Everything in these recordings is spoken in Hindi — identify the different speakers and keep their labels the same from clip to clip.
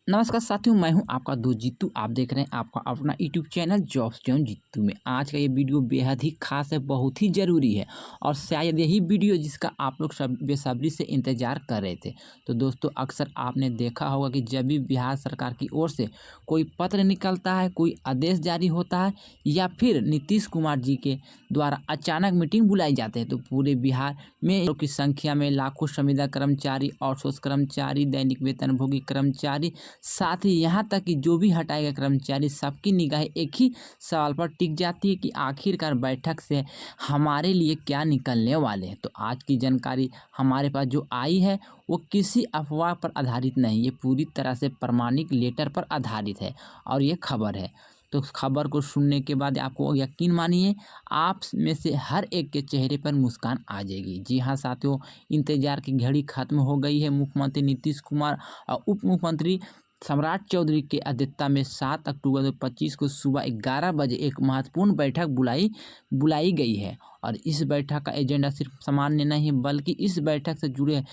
Speaker 1: नमस्कार साथियों, मैं हूं आपका दोस्त जीतू। आप देख रहे हैं आपका अपना YouTube channel jobs zone Jeetu में। आज का ये वीडियो बेहद ही खास है, बहुत ही ज़रूरी है और शायद यही वीडियो जिसका आप लोग सब बेसब्री से इंतज़ार कर रहे थे। तो दोस्तों, अक्सर आपने देखा होगा कि जब भी बिहार सरकार की ओर से कोई पत्र निकलता है, कोई आदेश जारी होता है या फिर नीतीश कुमार जी के द्वारा अचानक मीटिंग बुलाई जाती है, तो पूरे बिहार में की संख्या में लाखों संविदा कर्मचारी, आउटसोर्स कर्मचारी, दैनिक वेतनभोगी कर्मचारी, साथ ही यहाँ तक कि जो भी हटाए गए कर्मचारी, सबकी निगाहें एक ही सवाल पर टिक जाती है कि आखिरकार बैठक से हमारे लिए क्या निकलने वाले हैं। तो आज की जानकारी हमारे पास जो आई है वो किसी अफवाह पर आधारित नहीं, ये पूरी तरह से प्रमाणिक लेटर पर आधारित है और ये खबर है। तो खबर को सुनने के बाद आपको यकीन मानिए, आप में से हर एक के चेहरे पर मुस्कान आ जाएगी। जी हाँ साथियों, इंतजार की घड़ी खत्म हो गई है। मुख्यमंत्री नीतीश कुमार और उप मुख्यमंत्री सम्राट चौधरी की अध्यक्षता में 7 अक्टूबर 2025 को सुबह 11 बजे एक महत्वपूर्ण बैठक बुलाई गई है। और इस बैठक का एजेंडा सिर्फ सामान्य नहीं, बल्कि इस बैठक से जुड़े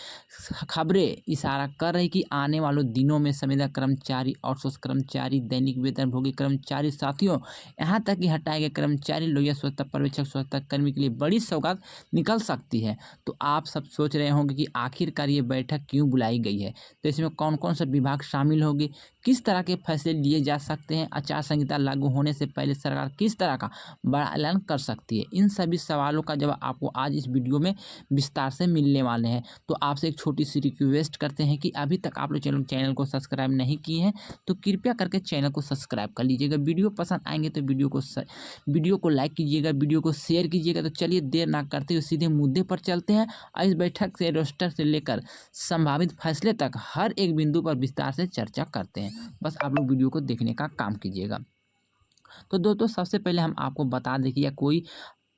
Speaker 1: खबरें इशारा कर रही कि आने वाले दिनों में संविदा कर्मचारी, आउटसोर्स कर्मचारी, दैनिक वेतनभोगी कर्मचारी, साथियों यहाँ तक कि हटाए गए कर्मचारी, लोहिया स्वच्छता पर्यवेक्षक, स्वच्छता कर्मी के लिए बड़ी सौगात निकल सकती है। तो आप सब सोच रहे होंगे कि आखिरकार ये बैठक क्यों बुलाई गई है, तो इसमें कौन कौन सा विभाग शामिल होंगे, किस तरह के फैसले लिए जा सकते हैं, आचार संहिता लागू होने से पहले सरकार किस तरह का बड़ा ऐलान कर सकती है, इन सभी सवालों का जवाब आपको आज इस वीडियो में विस्तार से मिलने वाले हैं। तो आपसे एक छोटी सी रिक्वेस्ट करते हैं कि अभी तक आप लोग चैनल को सब्सक्राइब नहीं किए हैं तो कृपया करके चैनल को सब्सक्राइब कर लीजिएगा। वीडियो पसंद आएंगे तो वीडियो को लाइक कीजिएगा, वीडियो को शेयर कीजिएगा। तो चलिए देर ना करते हुए सीधे मुद्दे पर चलते हैं और इस बैठक से रोस्टर से लेकर संभावित फैसले तक हर एक बिंदु पर विस्तार से चर्चा करते हैं। बस आप लोग वीडियो को देखने का काम कीजिएगा। तो दोस्तों, सबसे पहले हम आपको बता दें कि यह कोई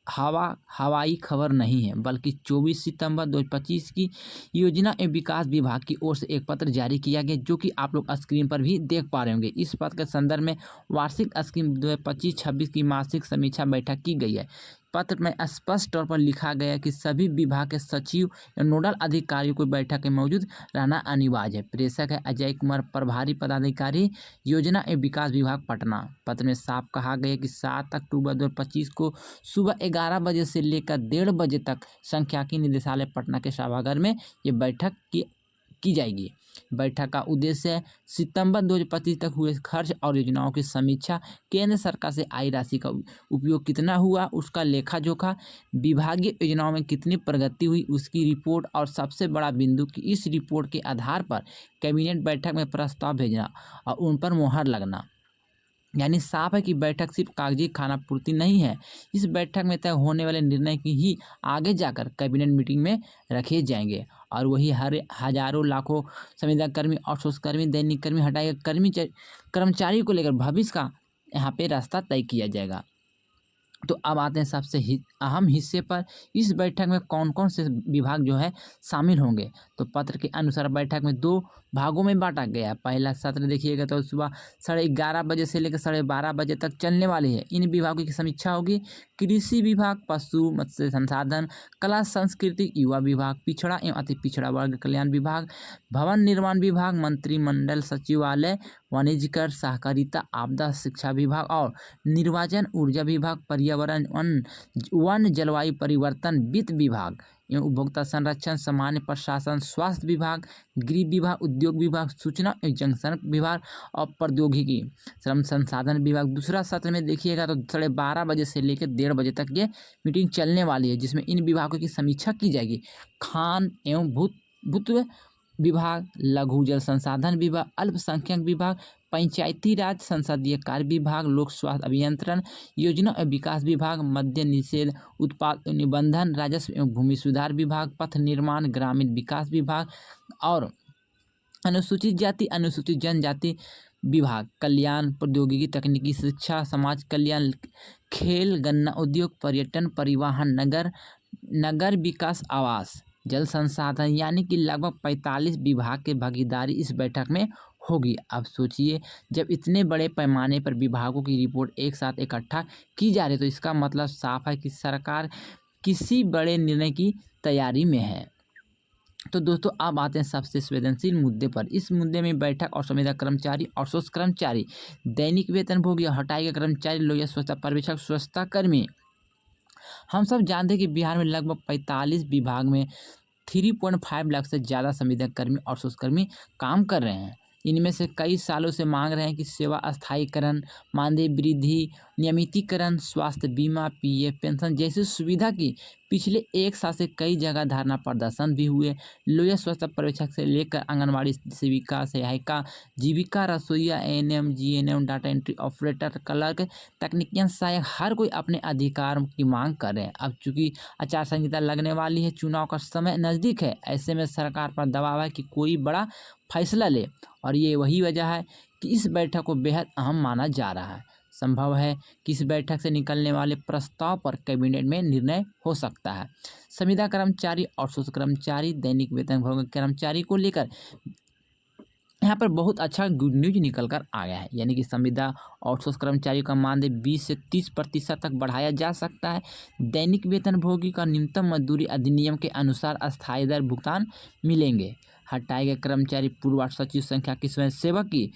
Speaker 1: हवाई खबर नहीं है, बल्कि 24 सितंबर 2025 की योजना एवं विकास विभाग की ओर से एक पत्र जारी किया गया, जो कि आप लोग स्क्रीन पर भी देख पा रहे होंगे। इस पत्र के संदर्भ में वार्षिक स्कीम 2025-26 की मासिक समीक्षा बैठक की गई है। पत्र में स्पष्ट तौर पर लिखा गया है कि सभी विभाग के सचिव या नोडल अधिकारियों को बैठक में मौजूद रहना अनिवार्य है। प्रेषक है अजय कुमार, प्रभारी पदाधिकारी, योजना एवं विकास विभाग, पटना। पत्र में साफ कहा गया कि 7 अक्टूबर 2025 को सुबह 11 बजे से लेकर 1:30 बजे तक सांख्यिकी निदेशालय पटना के सभागार में ये बैठक की जाएगी। बैठक का उद्देश्य सितंबर 2025 तक हुए खर्च और योजनाओं की समीक्षा, केंद्र सरकार से आई राशि का उपयोग कितना हुआ, उसका लेखा जोखा, विभागीय योजनाओं में कितनी प्रगति हुई, उसकी रिपोर्ट, और सबसे बड़ा बिंदु कि इस रिपोर्ट के आधार पर कैबिनेट बैठक में प्रस्ताव भेजना और उन पर मुहर लगना। यानी साफ है कि बैठक सिर्फ कागजी खाना पूर्ति नहीं है। इस बैठक में तय होने वाले निर्णय की ही आगे जाकर कैबिनेट मीटिंग में रखे जाएंगे और वही हजारों लाखों संविदा कर्मी, आउटसोर्स कर्मी, दैनिक कर्मी, हटाए गए कर्मचारी को लेकर भविष्य का यहाँ पे रास्ता तय किया जाएगा। तो अब आते हैं सबसे अहम हिस्से पर। इस बैठक में कौन कौन से विभाग जो है शामिल होंगे। तो पत्र के अनुसार बैठक में 2 भागों में बांटा गया है। पहला सत्र देखिएगा तो सुबह 11:30 बजे से लेकर 12:30 बजे तक चलने वाली है। इन विभागों की समीक्षा होगी। कृषि विभाग, पशु मत्स्य संसाधन, कला संस्कृति, युवा विभाग, पिछड़ा एवं अति पिछड़ा वर्ग कल्याण विभाग, भवन निर्माण विभाग, मंत्रिमंडल सचिवालय, वाणिज्य कर, सहकारिता, आपदा शिक्षा विभाग और निर्वाचन, ऊर्जा विभाग, पर्यावरण, वन जलवायु परिवर्तन, वित्त विभाग एवं उपभोक्ता संरक्षण, सामान्य प्रशासन, स्वास्थ्य विभाग, गृह विभाग, उद्योग विभाग, सूचना एवं जनसंपर्क विभाग और प्रौद्योगिकी, श्रम संसाधन विभाग। दूसरा सत्र में देखिएगा तो 12:30 बजे से लेकर 1:30 बजे तक ये मीटिंग चलने वाली है, जिसमें इन विभागों की समीक्षा की जाएगी। खान एवं भूतत्व विभाग, लघु जल संसाधन विभाग, अल्पसंख्यक विभाग, पंचायती राज संसदीय कार्य विभाग, लोक स्वास्थ्य अभियंत्रण, योजना एवं विकास विभाग, मद्य निषेध, उत्पाद निबंधन, राजस्व एवं भूमि सुधार विभाग, पथ निर्माण, ग्रामीण विकास विभाग और अनुसूचित जाति अनुसूचित जनजाति विभाग, कल्याण, प्रौद्योगिकी, तकनीकी शिक्षा, समाज कल्याण, खेल, गन्ना उद्योग, पर्यटन, परिवहन, नगर विकास, आवास, जल संसाधन। यानी कि लगभग 45 विभाग के भागीदारी इस बैठक में होगी। अब सोचिए, जब इतने बड़े पैमाने पर विभागों की रिपोर्ट एक साथ इकट्ठा की जा रही है, तो इसका मतलब साफ है कि सरकार किसी बड़े निर्णय की तैयारी में है। तो दोस्तों अब आते हैं सबसे संवेदनशील मुद्दे पर। इस मुद्दे में बैठक और संविदा कर्मचारी, आउटसोर्स कर्मचारी, दैनिक वेतनभोगी, हटाए गए कर्मचारी, लोहिया स्वच्छता पर्यवेक्षक, स्वच्छता कर्मी। हम सब जानते हैं कि बिहार में लगभग 45 विभाग में 3.5 लाख से ज़्यादा संविदा कर्मी और आउटसोर्स काम कर रहे हैं। इनमें से कई सालों से मांग रहे हैं कि सेवा अस्थायीकरण, मानदेय वृद्धि, नियमितीकरण, स्वास्थ्य बीमा, पीएफ पेंशन जैसी सुविधा की। पिछले एक साल से कई जगह धरना प्रदर्शन भी हुए। लोहिया स्वच्छता पर्यवेक्षक से लेकर आंगनबाड़ी सेविका, सहायिका, जीविका रसोईया, ANM, GNM, data entry operator, clerk, technician, सहायक, हर कोई अपने अधिकार की मांग कर रहे हैं। अब चूंकि आचार संहिता लगने वाली है, चुनाव का समय नज़दीक है, ऐसे में सरकार पर दबाव है कि कोई बड़ा फैसला ले, और ये वही वजह है कि इस बैठक को बेहद अहम माना जा रहा है। संभव है कि इस बैठक से निकलने वाले प्रस्ताव पर कैबिनेट में निर्णय हो सकता है। संविदा कर्मचारी, आउटसोर्स कर्मचारी, दैनिक वेतनभोगी कर्मचारी को लेकर यहाँ पर बहुत अच्छा गुड न्यूज निकल कर आ गया है, यानी कि संविदा आउटसोर्स कर्मचारियों का मानदेय 20 से 30% तक बढ़ाया जा सकता है। दैनिक वेतनभोगी का न्यूनतम मजदूरी अधिनियम के अनुसार अस्थायी दर भुगतान मिलेंगे। हटाए गए कर्मचारी, पूर्व सचिव संख्या की स्वयं सेवक की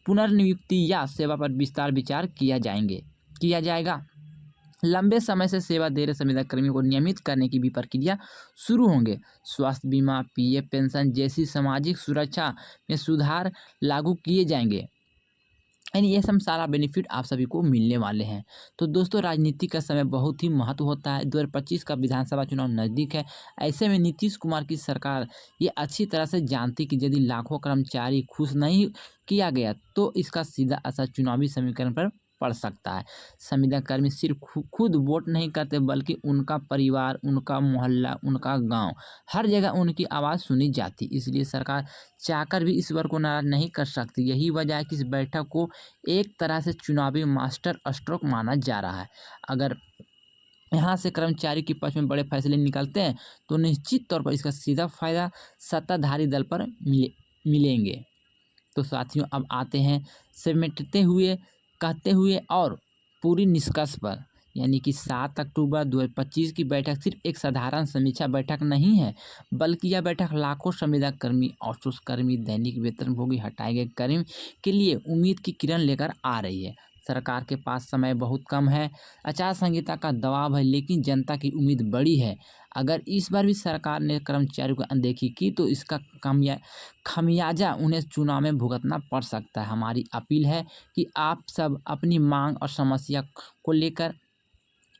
Speaker 1: पुनर्नियुक्ति या सेवा पर विचार किया जाएगा। लंबे समय से सेवा दे रहे संविदा कर्मियों को नियमित करने की भी प्रक्रिया शुरू होंगे। स्वास्थ्य बीमा, पीएफ पेंशन जैसी सामाजिक सुरक्षा में सुधार लागू किए जाएंगे। यानी ये सब सारा बेनिफिट आप सभी को मिलने वाले हैं। तो दोस्तों राजनीति का समय बहुत ही महत्व होता है। 2025 का विधानसभा चुनाव नज़दीक है। ऐसे में नीतीश कुमार की सरकार ये अच्छी तरह से जानती कि यदि लाखों कर्मचारी खुश नहीं किया गया तो इसका सीधा असर चुनावी समीकरण पर पड़ सकता है। संविदा कर्मी सिर्फ खुद वोट नहीं करते, बल्कि उनका परिवार, उनका मोहल्ला, उनका गांव, हर जगह उनकी आवाज़ सुनी जाती। इसलिए सरकार चाहकर भी इस वर्ग को नाराज नहीं कर सकती। यही वजह है कि इस बैठक को एक तरह से चुनावी मास्टर स्ट्रोक माना जा रहा है। अगर यहाँ से कर्मचारी के पक्ष में बड़े फैसले निकलते हैं तो निश्चित तौर पर इसका सीधा फायदा सत्ताधारी दल पर मिलेंगे। तो साथियों अब आते हैं समेटते हुए, कहते हुए और पूरी निष्कर्ष पर, यानी कि 7 अक्टूबर 2025 की बैठक सिर्फ एक साधारण समीक्षा बैठक नहीं है, बल्कि यह बैठक लाखों संविदा कर्मी, आउटसोर्स कर्मी, दैनिक वेतनभोगी, हटाए गए कर्मी के लिए उम्मीद की किरण लेकर आ रही है। सरकार के पास समय बहुत कम है, आचार संहिता का दबाव है, लेकिन जनता की उम्मीद बड़ी है। अगर इस बार भी सरकार ने कर्मचारियों की अनदेखी की तो इसका खमियाजा उन्हें चुनाव में भुगतना पड़ सकता है। हमारी अपील है कि आप सब अपनी मांग और समस्या को लेकर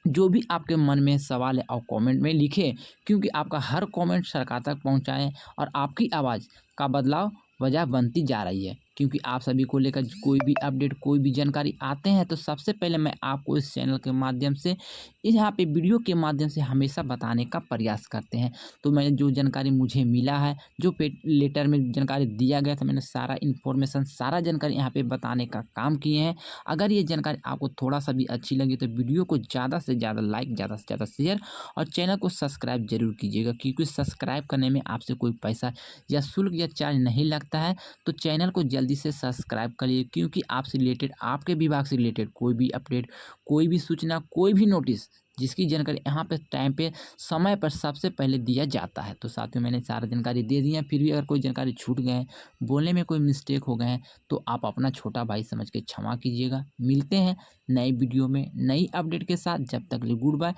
Speaker 1: जो भी आपके मन में सवाल है और कमेंट में लिखें, क्योंकि आपका हर कमेंट सरकार तक पहुंचाएं और आपकी आवाज़ का बदलाव वजह बनती जा रही है। क्योंकि आप सभी को लेकर कोई भी अपडेट, कोई भी जानकारी आते हैं तो सबसे पहले मैं आपको इस चैनल के माध्यम से, यहाँ पे वीडियो के माध्यम से हमेशा बताने का प्रयास करते हैं। तो मैंने जो जानकारी मुझे मिला है, जो लेटर में जानकारी दिया गया था, मैंने सारा इन्फॉर्मेशन, सारा जानकारी यहाँ पे बताने का काम किए हैं। अगर ये जानकारी आपको थोड़ा सा भी अच्छी लगी तो वीडियो को ज़्यादा से ज़्यादा लाइक, ज़्यादा से ज़्यादा शेयर और चैनल को सब्सक्राइब जरूर कीजिएगा, क्योंकि सब्सक्राइब करने में आपसे कोई पैसा या शुल्क या चार्ज नहीं लगता है। तो चैनल को जल्दी से सब्सक्राइब करिए, क्योंकि आपसे रिलेटेड, आपके विभाग से रिलेटेड कोई भी अपडेट, कोई भी सूचना, कोई भी नोटिस, जिसकी जानकारी यहाँ पे टाइम पे, समय पर सबसे पहले दिया जाता है। तो साथियों मैंने सारा जानकारी दे दी है, फिर भी अगर कोई जानकारी छूट गए, बोलने में कोई मिस्टेक हो गए हैं तो आप अपना छोटा भाई समझ के क्षमा कीजिएगा। मिलते हैं नई वीडियो में नई अपडेट के साथ, जब तक के लिए गुड बाय।